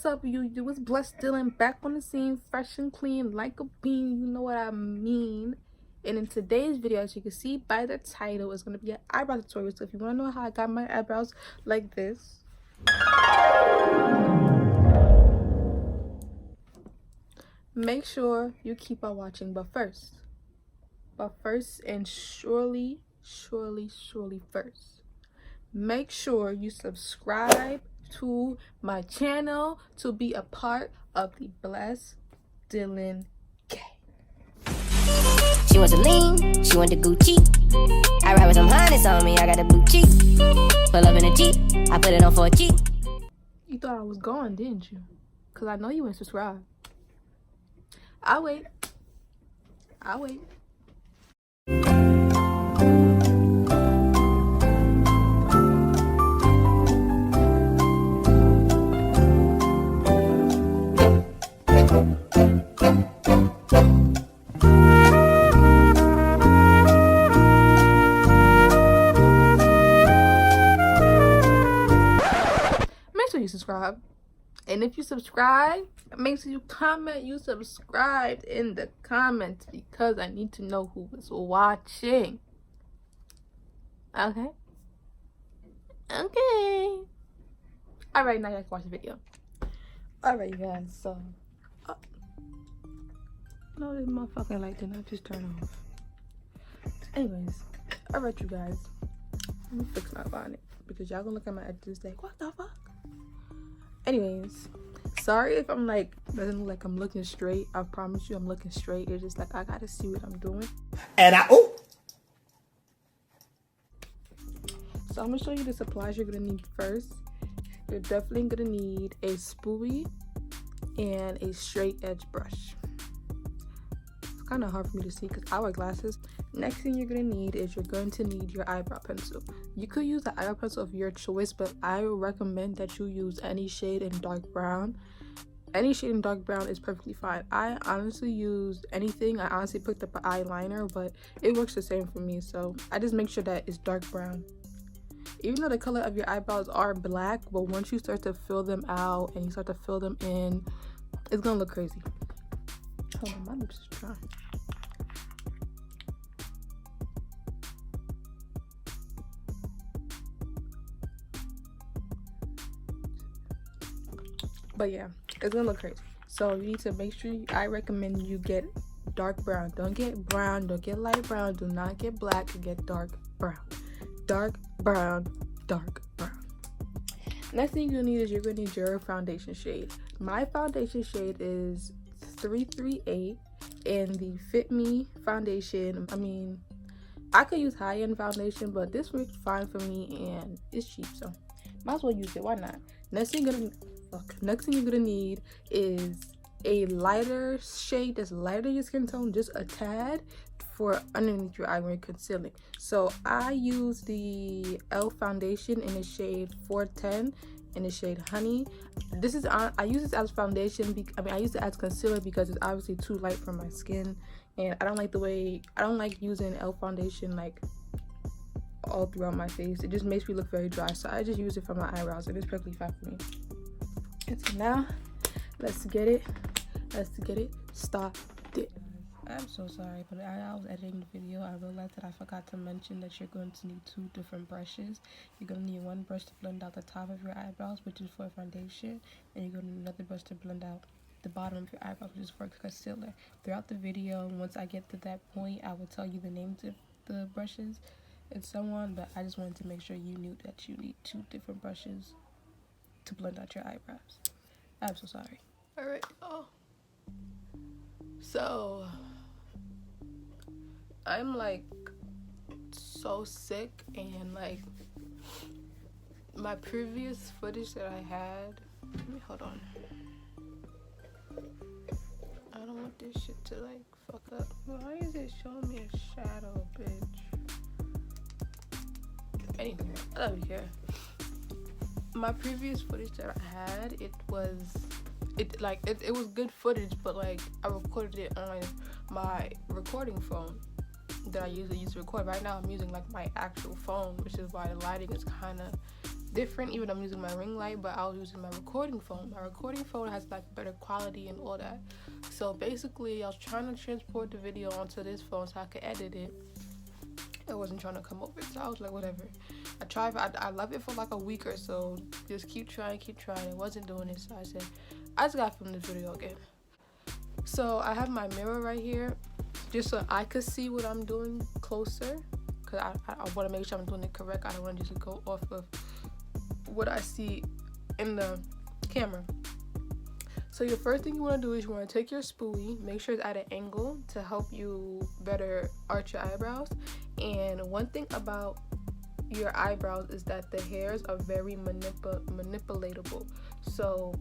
up, you? It's Bless Dylan back on the scene, fresh and clean like a bean. You know what I mean. And in today's video, as you can see by the title, it's going to be an eyebrow tutorial. So if you want to know how I got my eyebrows like this, make sure you keep on watching. But first and surely first, make sure you subscribe to my channel to be a part of the Bless Dylan gang. She wants to lean, she want the Gucci. I ride with some harness on me, I got a boutique. Pull up in a Jeep, I put it on for a Jeep. You thought I was gone, didn't you? Because I know you ain't subscribed. I'll wait. Make sure you subscribe. And if you subscribe, make sure you comment you subscribed in the comments, because I need to know who is watching. Okay? Alright, now you guys watch the video. Alright, you guys, so no, this motherfucking light did not just turn off. Anyways, alright, you guys, let me fix my bonnet, because y'all gonna look at my edges like, what the fuck? Anyways, sorry if I'm like, doesn't look like I'm looking straight. I promise you I'm looking straight. It's just like I gotta see what I'm doing. And So I'm gonna show you the supplies you're gonna need first. You're definitely gonna need a spoolie and a straight edge brush. It's kind of hard for me to see because I wear glasses. Next thing you're gonna need is you're going to need your eyebrow pencil. You could use the eyebrow pencil of your choice, but I would recommend that you use any shade in dark brown. Any shade in dark brown is perfectly fine. I honestly used anything. I honestly picked up an eyeliner, but it works the same for me. So I just make sure that it's dark brown. Even though the color of your eyebrows are black, but once you start to fill them out and you start to fill them in, it's gonna look crazy. Hold on, my lips is dry. But yeah, it's gonna look crazy. So you need to make sure, I recommend you get dark brown. Don't get brown, don't get light brown, do not get black, get dark brown. Dark brown. Next thing you're gonna need is you're gonna need your foundation shade. My foundation shade is 338 and the Fit Me foundation. I mean, I could use high-end foundation, but this works fine for me and it's cheap, so might as well use it. Why not? Next thing you're gonna need is a lighter shade that's lighter than your skin tone, just a tad, for underneath your eye when you're concealing. So I use the e.l.f. foundation in the shade 410 in the shade Honey. This is I use this as foundation. I use it as concealer because it's obviously too light for my skin, and I don't like using e.l.f. foundation like all throughout my face. It just makes me look very dry. So I just use it for my eyebrows, and it's perfectly fine for me. And so now, let's get it started. I'm so sorry, but I was editing the video. I realized that I forgot to mention that you're going to need 2 different brushes. You're going to need one brush to blend out the top of your eyebrows, which is for foundation, and you're going to need another brush to blend out the bottom of your eyebrows, which is for concealer. Throughout the video, once I get to that point, I will tell you the names of the brushes and so on, but I just wanted to make sure you knew that you need 2 different brushes to blend out your eyebrows. I'm so sorry. Alright, so I'm like so sick, and like my previous footage that I had, hold on, I don't want this shit to like fuck up. Why is it showing me a shadow, bitch? Anyway, I don't care. My previous footage that I had, it was good footage, but like I recorded it on my recording phone that I usually use to record. Right now I'm using like my actual phone, which is why the lighting is kind of different, even though I'm using my ring light, but I was using my recording phone. My recording phone has like better quality and all that. So basically I was trying to transport the video onto this phone so I could edit it. It wasn't trying to come over, so I was like, whatever. I love it for like a week or so, just keep trying. It wasn't doing it, so I said I just gotta film this video again. So I have my mirror right here just so I could see what I'm doing closer, because I want to make sure I'm doing it correct. I don't want to just go off of what I see in the camera. So your first thing you want to do is you want to take your spoolie, make sure it's at an angle to help you better arch your eyebrows. And one thing about your eyebrows is that the hairs are very manipulatable. So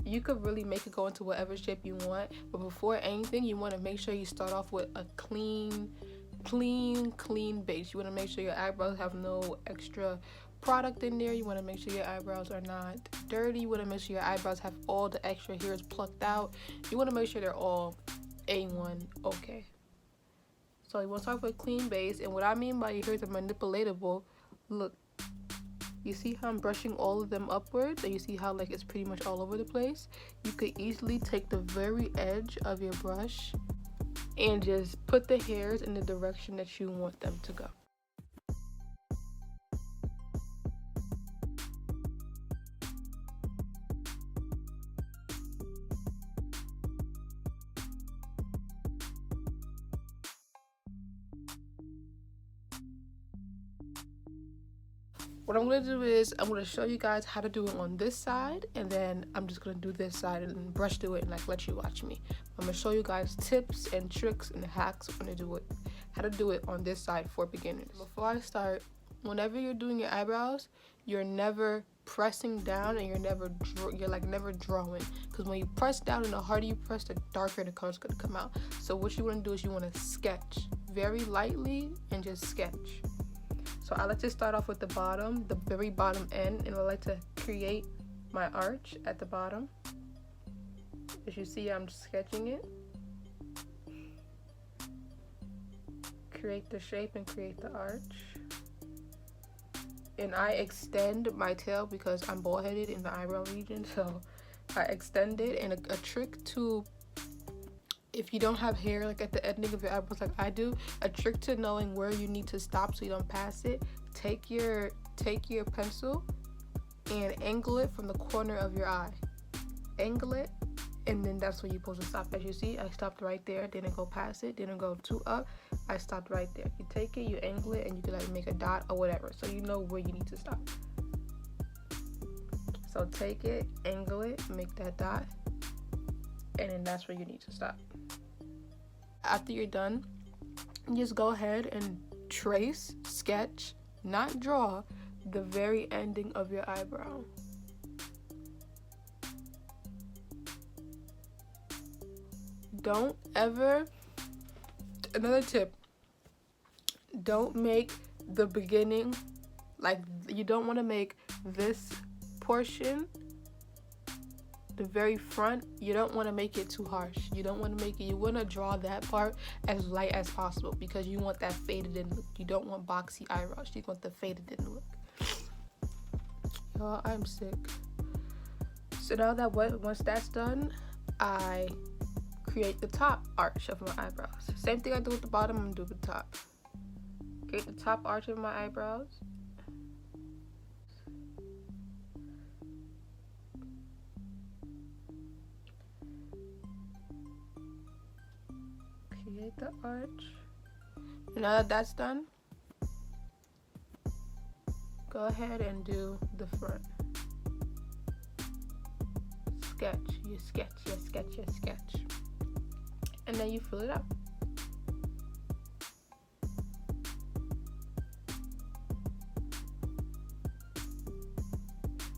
you could really make it go into whatever shape you want, but before anything you want to make sure you start off with a clean base. You want to make sure your eyebrows have no extra product in there. You want to make sure your eyebrows are not dirty. You want to make sure your eyebrows have all the extra hairs plucked out. You want to make sure they're all A1 okay. So you want to start with a clean base, and what I mean by your hairs are manipulatable, look, you see how I'm brushing all of them upwards, and you see how like it's pretty much all over the place? You could easily take the very edge of your brush and just put the hairs in the direction that you want them to go. What I'm going to do is I'm going to show you guys how to do it on this side, and then I'm just going to do this side and brush through it and like let you watch me. I'm going to show you guys tips and tricks and hacks on how to do it on this side for beginners. Before I start, whenever you're doing your eyebrows, you're never pressing down, and you're never drawing, because when you press down and the harder you press, the darker the color's going to come out. So what you want to do is you want to sketch very lightly and just sketch. So I like to start off with the bottom, the very bottom end, and I like to create my arch at the bottom. As you see, I'm sketching it. Create the shape and create the arch. And I extend my tail because I'm bald headed in the eyebrow region, so I extend it. And a trick to, if you don't have hair like at the ending of your eyebrows like I do, a trick to knowing where you need to stop so you don't pass it, take your pencil and angle it from the corner of your eye. Angle it, and then that's where you're supposed to stop. As you see, I stopped right there, didn't go past it, didn't go too up, I stopped right there. You take it, you angle it, and you can like make a dot or whatever, so you know where you need to stop. So take it, angle it, make that dot, and then that's where you need to stop. After you're done, just go ahead and trace, sketch, not draw, the very ending of your eyebrow. Don't ever, another tip, don't make the beginning, like you don't want to make this portion, the very front, you don't want to make it too harsh. You don't want to make it, you want to draw that part as light as possible because you want that faded in look. You don't want boxy eyebrows, you want the faded in look. Y'all, I'm sick. So now that once that's done, I create the top arch of my eyebrows. Same thing I do with the bottom, I'm gonna do with the top. Create the top arch of my eyebrows. Create the arch. And now that that's done, go ahead and do the front. Sketch, you sketch, you sketch, you sketch. And then you fill it up.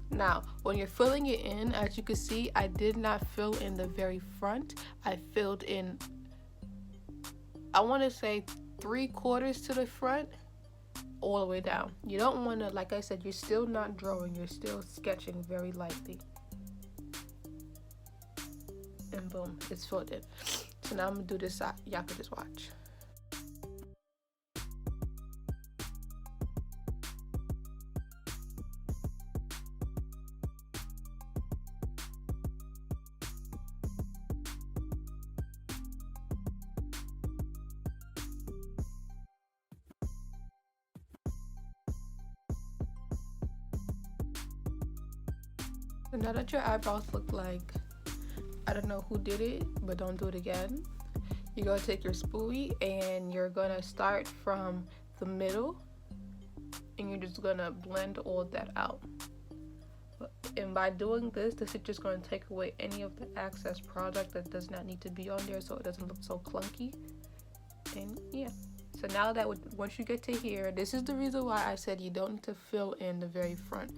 Now, when you're filling it in, as you can see, I did not fill in the very front. I filled in, I want to say 3/4 to the front, all the way down. You don't want to, like I said, you're still not drawing, you're still sketching very lightly. And boom, it's filled in. So now I'm gonna do this side. Y'all can just watch. So now that your eyebrows look like, I don't know who did it, but don't do it again. You're gonna take your spoolie and you're gonna start from the middle and you're just gonna blend all that out. And by doing this is just going to take away any of the excess product that does not need to be on there, so it doesn't look so clunky. And yeah, so now that once you get to here, this is the reason why I said you don't need to fill in the very front.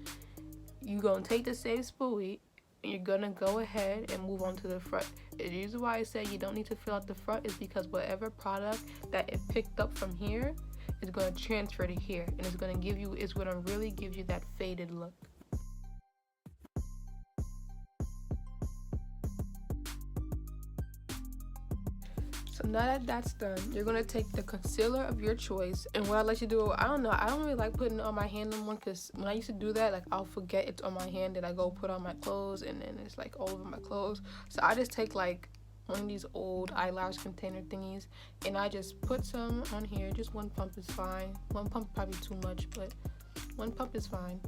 You're going to take the same spoolie and you're going to go ahead and move on to the front. The reason why I say you don't need to fill out the front is because whatever product that it picked up from here is going to transfer to here, and it's going to really give you that faded look. So now that that's done, you're going to take the concealer of your choice. And what I let you do, I don't know, I don't really like putting it on my hand anymore, because when I used to do that, like, I'll forget it's on my hand and I go put on my clothes and then it's like all over my clothes. So I just take like one of these old eyelash container thingies and I just put some on here. Just one pump is fine. One pump probably too much, but one pump is fine.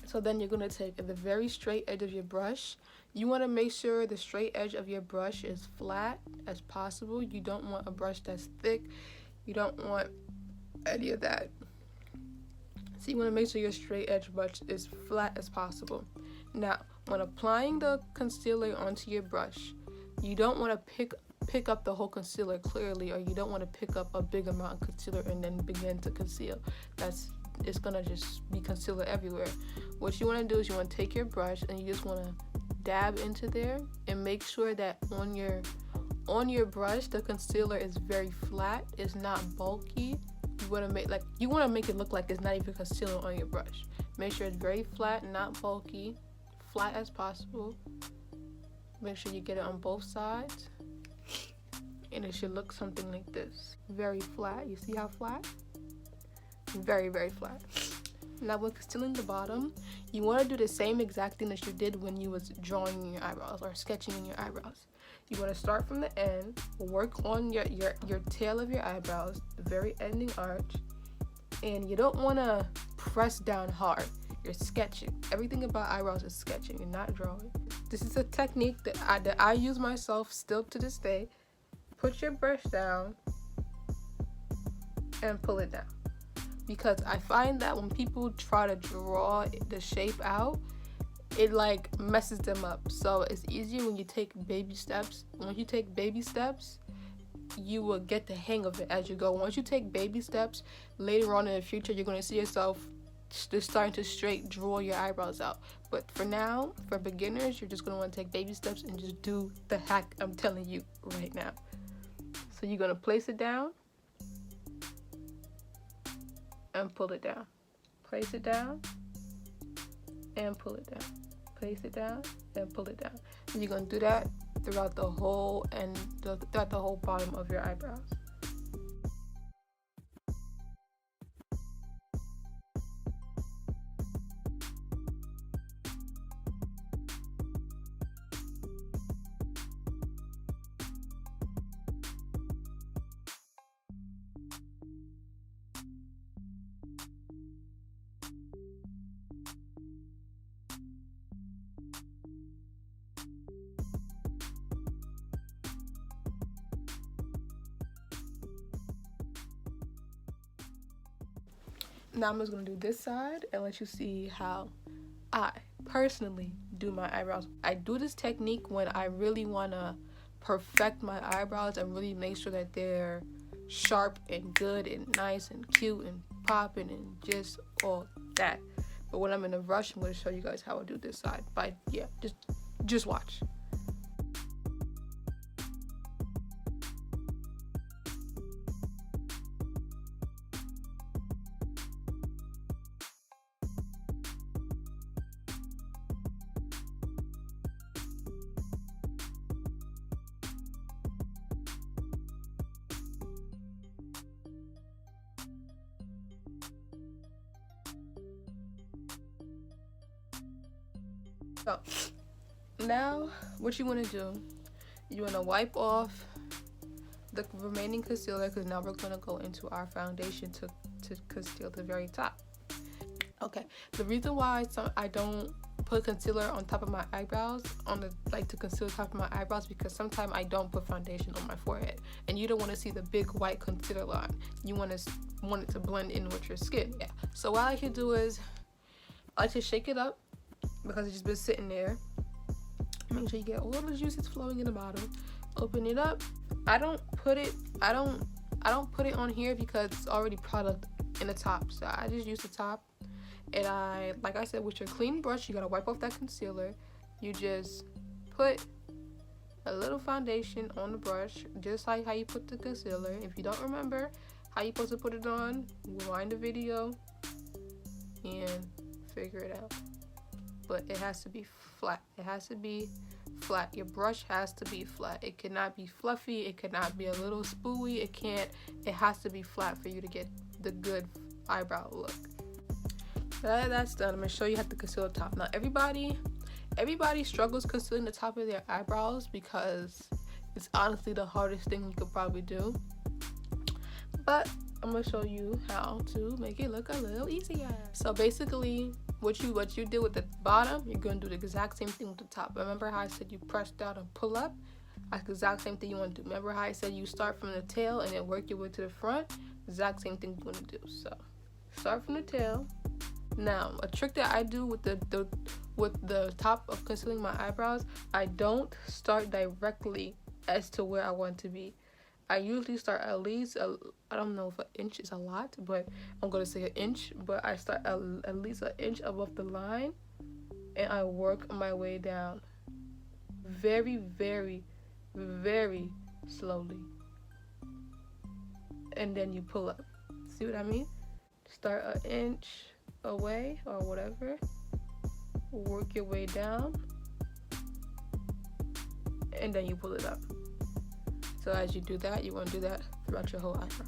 So then you're going to take the very straight edge of your brush. You want to make sure the straight edge of your brush is flat as possible. You don't want a brush that's thick. You don't want any of that. So you want to make sure your straight edge brush is flat as possible. Now, when applying the concealer onto your brush, you don't want to pick up the whole concealer clearly, or you don't want to pick up a big amount of concealer and then begin to conceal. It's gonna just be concealer everywhere. What you want to do is you want to take your brush and you just want to dab into there and make sure that on your brush the concealer is very flat. It's not bulky. You want to make it look like there's not even concealer on your brush. Make sure it's very flat, not bulky, flat as possible. Make sure you get it on both sides, and it should look something like this. Very flat. You see how flat? Very, very flat. Now when concealing the bottom, you want to do the same exact thing that you did when you was drawing in your eyebrows or sketching in your eyebrows. You want to start from the end, work on your tail of your eyebrows, the very ending arch, and you don't want to press down hard. You're sketching. Everything about eyebrows is sketching. You're not drawing. This is a technique that I use myself still to this day. Put your brush down and pull it down. Because I find that when people try to draw the shape out, it like messes them up. So it's easier when you take baby steps. When you take baby steps, you will get the hang of it as you go. Once you take baby steps, later on in the future, you're going to see yourself just starting to straight draw your eyebrows out. But for now, for beginners, you're just going to want to take baby steps and just do the hack I'm telling you right now. So you're going to place it down and pull it down. Place it down and pull it down. Place it down and pull it down. And you're going to do that throughout the whole bottom of your eyebrows. Now I'm just going to do this side and let you see how I personally do my eyebrows. I do this technique when I really want to perfect my eyebrows and really make sure that they're sharp and good and nice and cute and popping and just all that. But when I'm in a rush, I'm going to show you guys how I do this side. But yeah, just watch. So now what you want to do, you want to wipe off the remaining concealer, because now we're going to go into our foundation to conceal the very top. Okay, the reason why I don't put concealer on top of my eyebrows, to conceal the top of my eyebrows, because sometimes I don't put foundation on my forehead, and you don't want to see the big white concealer line. You want it to blend in with your skin. Yeah. So what I like to do is I like to shake it up because it's just been sitting there. Make sure you get all the juices flowing in the bottom. Open it up. I don't put it on here because it's already product in the top, so I just use the top. And like I said, with your clean brush, you gotta wipe off that concealer. You just put a little foundation on the brush, just like how you put the concealer. If you don't remember how you're supposed to put it on, rewind the video and figure it out. But it has to be flat. It has to be flat. Your brush has to be flat. It cannot be fluffy. It cannot be a little spooey. It has to be flat for you to get the good eyebrow look. That's done. I'm gonna show you how to conceal the top. Now everybody struggles concealing the top of their eyebrows because it's honestly the hardest thing you could probably do. But I'm gonna show you how to make it look a little easier. So basically, what you did with the bottom, you're gonna do the exact same thing with the top. Remember how I said you press down and pull up? That's the exact same thing you want to do. Remember how I said you start from the tail and then work your way to the front? Exact same thing you want to do. So start from the tail. Now, a trick that I do with the top of concealing my eyebrows, I don't start directly as to where I want to be. I usually start at least, I don't know if an inch is a lot, but I'm going to say an inch. But I start at least an inch above the line, and I work my way down very, very, very slowly. And then you pull up. See what I mean? Start an inch away or whatever. Work your way down. And then you pull it up. So as you do that, you want to do that throughout your whole eyebrow.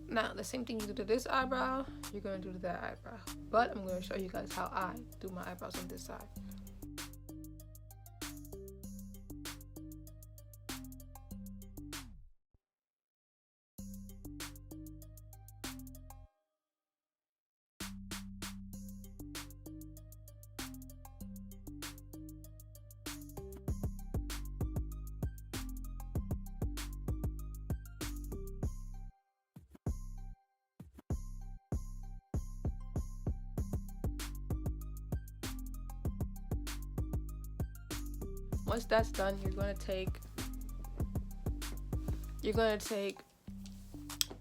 Now, the same thing you do to this eyebrow, you're going to do to that eyebrow. But I'm going to show you guys how I do my eyebrows on this side. Once that's done, you're going to take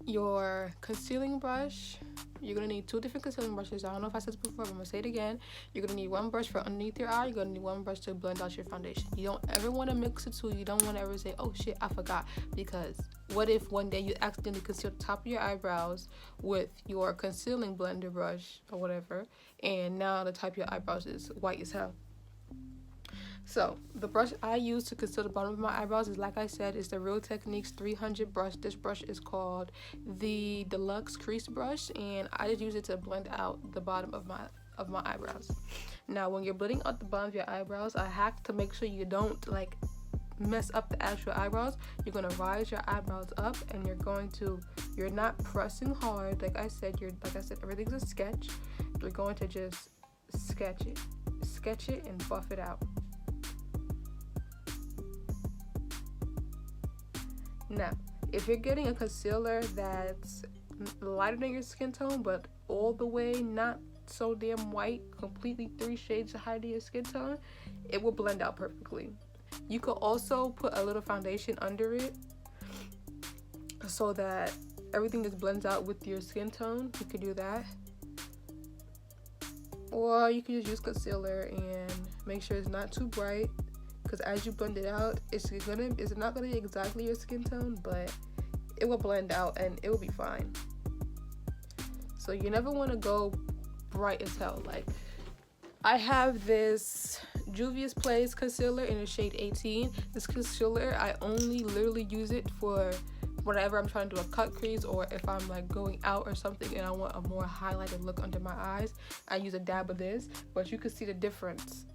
your concealing brush. You're going to need two different concealing brushes. I don't know if I said this before, but I'm going to say it again. You're going to need one brush for underneath your eye. You're going to need one brush to blend out your foundation. You don't ever want to mix the two. You don't want to ever say, oh shit, I forgot. Because what if one day you accidentally conceal the top of your eyebrows with your concealing blender brush or whatever, and now the top of your eyebrows is white as hell? So the brush I use to conceal the bottom of my eyebrows is, like I said, is the Real Techniques 300 brush. This brush is called the Deluxe Crease Brush, and I just use it to blend out the bottom of my eyebrows. Now, when you're blending out the bottom of your eyebrows, a hack to make sure you don't like mess up the actual eyebrows, you're gonna rise your eyebrows up, and you're not pressing hard. Like I said, everything's a sketch. You're going to just sketch it and buff it out. Now, If you're getting a concealer that's lighter than your skin tone, but all the way not so damn white, completely 3 shades higher than your skin tone, it will blend out perfectly. You could also put a little foundation under it so that everything just blends out with your skin tone. You could do that, or you could just use concealer and make sure it's not too bright, because as you blend it out, it's not gonna be exactly your skin tone, but it will blend out and it will be fine. So you never want to go bright as hell. Like, I have this Juvia's Place concealer in the shade 18. This concealer, I only literally use it for whenever I'm trying to do a cut crease, or if I'm like going out or something and I want a more highlighted look under my eyes, I use a dab of this. But you can see the difference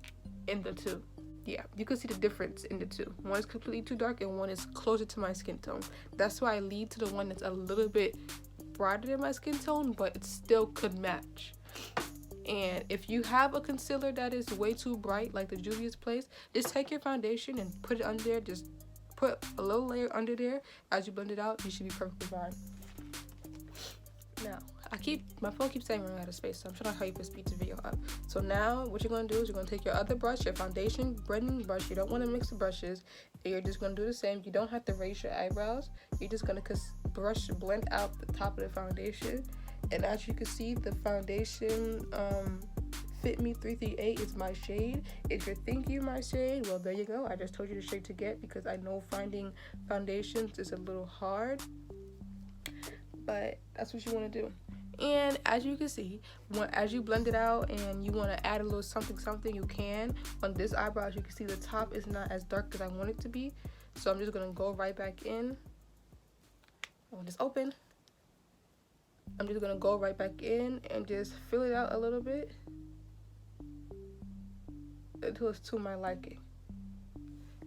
in the two. Yeah, you can see the difference in the two. One is completely too dark and one is closer to my skin tone. That's why I lead to the one that's a little bit brighter than my skin tone, but it still could match. And if you have a concealer that is way too bright, like the Juvia's Place, just take your foundation and put it under there. Just put a little layer under there. As you blend it out, you should be perfectly fine. Now, my phone keeps saying we're out of space, so I'm trying to hurry up and speed the video up. So now, what you're going to do is you're going to take your other brush, your foundation blending brush. You don't want to mix the brushes. And you're just going to do the same. You don't have to raise your eyebrows. You're just going to blend out the top of the foundation. And as you can see, the foundation Fit Me 338 is my shade. If you're thinking my shade, well, there you go. I just told you the shade to get, because I know finding foundations is a little hard. But that's what you want to do. And as you can see, as you blend it out and you want to add a little something, you can. On this eyebrow, as you can see, the top is not as dark as I want it to be. So I'm just going to go right back in. When it's open, I'm just going to go right back in and just fill it out a little bit until it's to my liking.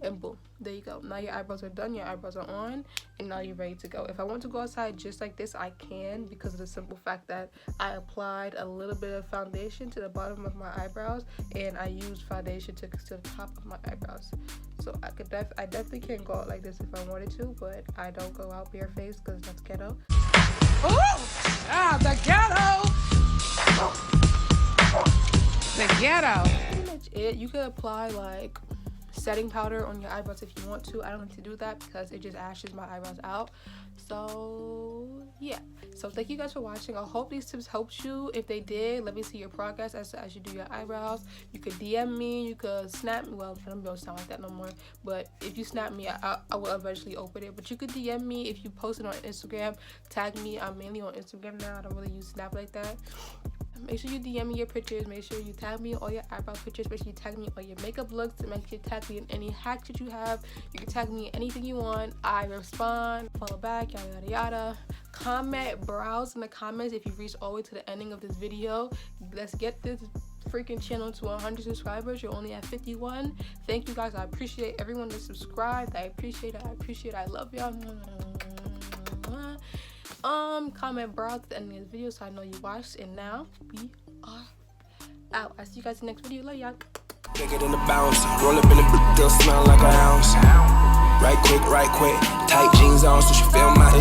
And boom, there you go. Now your eyebrows are done, your eyebrows are on, and now you're ready to go. If I want to go outside just like this, I can, because of the simple fact that I applied a little bit of foundation to the bottom of my eyebrows, and I used foundation to conceal the top of my eyebrows. So I definitely can go out like this if I wanted to, but I don't go out barefaced because that's ghetto. The ghetto! The ghetto! That's pretty much it. You could apply like setting powder on your eyebrows if you want to. I don't like to do that because it just ashes my eyebrows out. So yeah, so thank you guys for watching. I hope these tips helped you. If they did, let me see your progress as you do your eyebrows. You could DM me, you could snap me. Well, I don't sound like that no more, but if you snap me, I will eventually open it. But you could DM me if you post it on Instagram. Tag me. I'm mainly on Instagram now. I don't really use Snap like that. Make sure you DM me your pictures. Make sure you tag me in all your eyebrow pictures. Make sure you tag me in all your makeup looks. And make sure you tag me in any hacks that you have. You can tag me in anything you want. I respond. Follow back. Yada yada yada. Comment, browse in the comments if you reached all the way to the ending of this video. Let's get this freaking channel to 100 subscribers. You're only at 51. Thank you guys. I appreciate everyone that subscribed. I appreciate it. I love y'all. Comment, browse at the end of this video so I know you watched. And now we are out. I see you guys in the next video. Love y'all. Take it in the bounce, roll up in the brick, still smell like an ounce. Right quick, tight jeans on, so she feel my